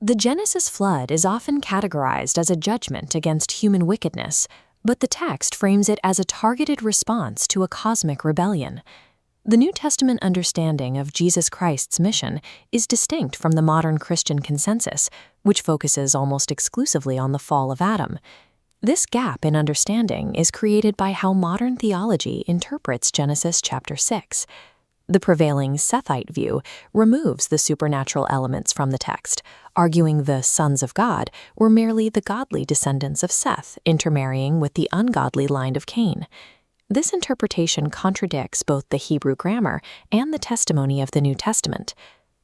The Genesis flood is often categorized as a judgment against human wickedness, but the text frames it as a targeted response to a cosmic rebellion. The New Testament understanding of Jesus Christ's mission is distinct from the modern Christian consensus, which focuses almost exclusively on the fall of Adam. This gap in understanding is created by how modern theology interprets Genesis chapter 6. The prevailing Sethite view removes the supernatural elements from the text, arguing the sons of God were merely the godly descendants of Seth intermarrying with the ungodly line of Cain. This interpretation contradicts both the Hebrew grammar and the testimony of the New Testament.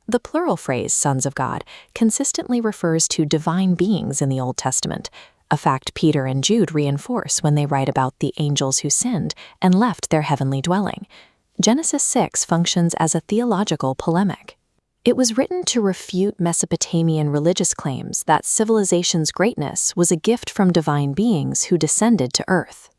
The plural phrase sons of God consistently refers to divine beings in the Old Testament, a fact Peter and Jude reinforce when they write about the angels who sinned and left their heavenly dwelling. Genesis 6 functions as a theological polemic. It was written to refute Mesopotamian religious claims that civilization's greatness was a gift from divine beings who descended to earth.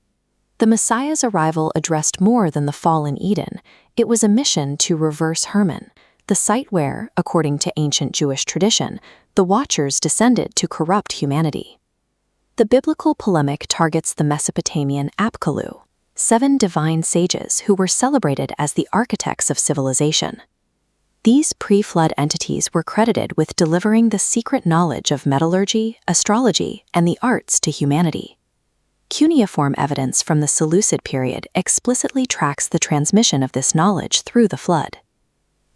The Messiah's arrival addressed more than the fall in Eden. It was a mission to reverse Hermon, the site where, according to ancient Jewish tradition, the Watchers descended to corrupt humanity. The biblical polemic targets the Mesopotamian Apkallu, 7 divine sages who were celebrated as the architects of civilization. These pre-flood entities were credited with delivering the secret knowledge of metallurgy, astrology, and the arts to humanity. Cuneiform evidence from the Seleucid period explicitly tracks the transmission of this knowledge through the flood.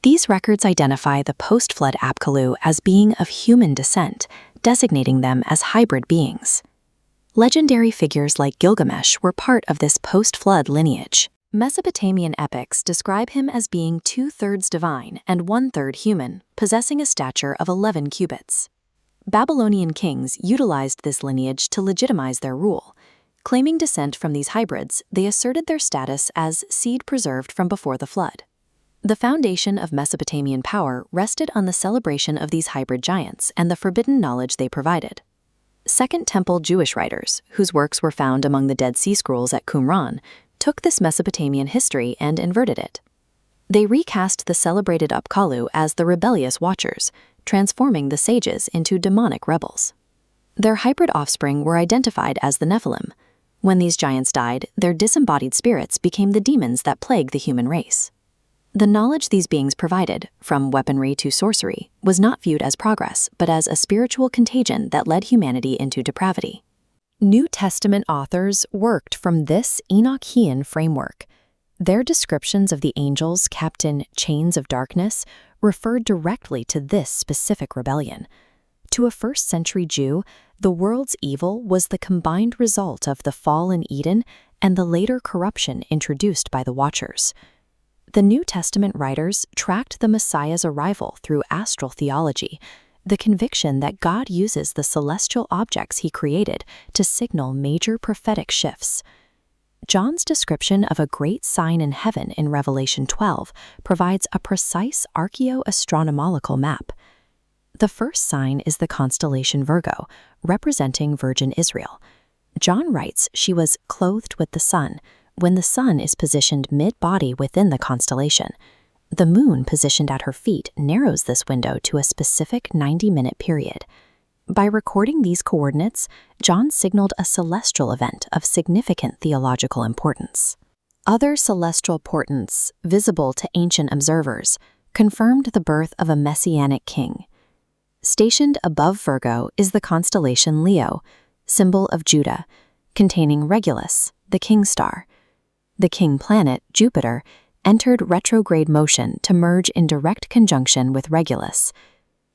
These records identify the post-flood Apkallu as being of human descent, designating them as hybrid beings. Legendary figures like Gilgamesh were part of this post-flood lineage. Mesopotamian epics describe him as being 2/3 divine and 1/3 human, possessing a stature of 11 cubits. Babylonian kings utilized this lineage to legitimize their rule. Claiming descent from these hybrids, they asserted their status as seed preserved from before the flood. The foundation of Mesopotamian power rested on the celebration of these hybrid giants and the forbidden knowledge they provided. Second Temple Jewish writers, whose works were found among the Dead Sea Scrolls at Qumran, took this Mesopotamian history and inverted it. They recast the celebrated Apkallu as the rebellious Watchers, transforming the sages into demonic rebels. Their hybrid offspring were identified as the Nephilim. When these giants died, their disembodied spirits became the demons that plague the human race. The knowledge these beings provided, from weaponry to sorcery, was not viewed as progress, but as a spiritual contagion that led humanity into depravity. New Testament authors worked from this Enochian framework. Their descriptions of the angels kept in chains of darkness referred directly to this specific rebellion. To a first-century Jew, the world's evil was the combined result of the fall in Eden and the later corruption introduced by the Watchers. The New Testament writers tracked the Messiah's arrival through astral theology, the conviction that God uses the celestial objects he created to signal major prophetic shifts. John's description of a great sign in heaven in Revelation 12 provides a precise archaeo-astronomical map. The first sign is the constellation Virgo, representing Virgin Israel. John writes she was clothed with the sun, when the sun is positioned mid-body within the constellation. The moon positioned at her feet narrows this window to a specific 90-minute period. By recording these coordinates, John signaled a celestial event of significant theological importance. Other celestial portents, visible to ancient observers, confirmed the birth of a messianic king. Stationed above Virgo is the constellation Leo, symbol of Judah, containing Regulus, the king star. The king planet, Jupiter, entered retrograde motion to merge in direct conjunction with Regulus.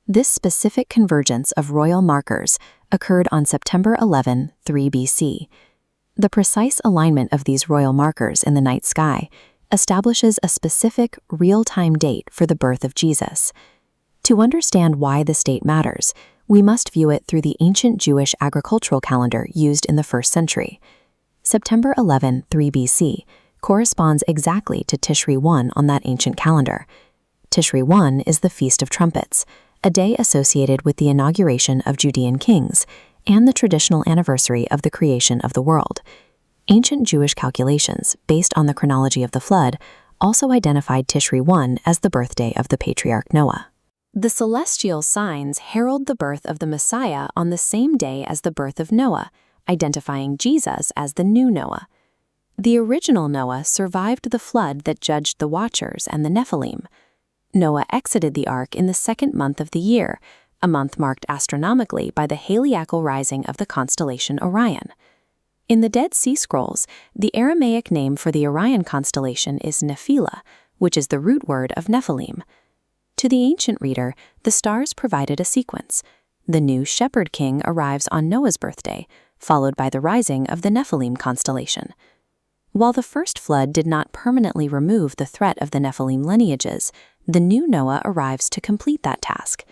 This specific convergence of royal markers occurred on September 11, 3 BC. The precise alignment of these royal markers in the night sky establishes a specific, real-time date for the birth of Jesus. To understand why this date matters, we must view it through the ancient Jewish agricultural calendar used in the 1st century. September 11, 3 BC, corresponds exactly to Tishri 1 on that ancient calendar. Tishri 1 is the Feast of Trumpets, a day associated with the inauguration of Judean kings and the traditional anniversary of the creation of the world. Ancient Jewish calculations, based on the chronology of the flood, also identified Tishri 1 as the birthday of the patriarch Noah. The celestial signs herald the birth of the Messiah on the same day as the birth of Noah, identifying Jesus as the new Noah. The original Noah survived the flood that judged the Watchers and the Nephilim. Noah exited the ark in the 2nd month of the year, a month marked astronomically by the heliacal rising of the constellation Orion. In the Dead Sea Scrolls, the Aramaic name for the Orion constellation is Nephilah, which is the root word of Nephilim. To the ancient reader, the stars provided a sequence. The new shepherd king arrives on Noah's birthday, followed by the rising of the Nephilim constellation. While the first flood did not permanently remove the threat of the Nephilim lineages, the new Noah arrives to complete that task.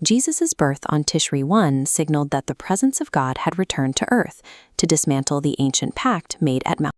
Jesus' birth on Tishri 1 signaled that the presence of God had returned to earth to dismantle the ancient pact made at Mount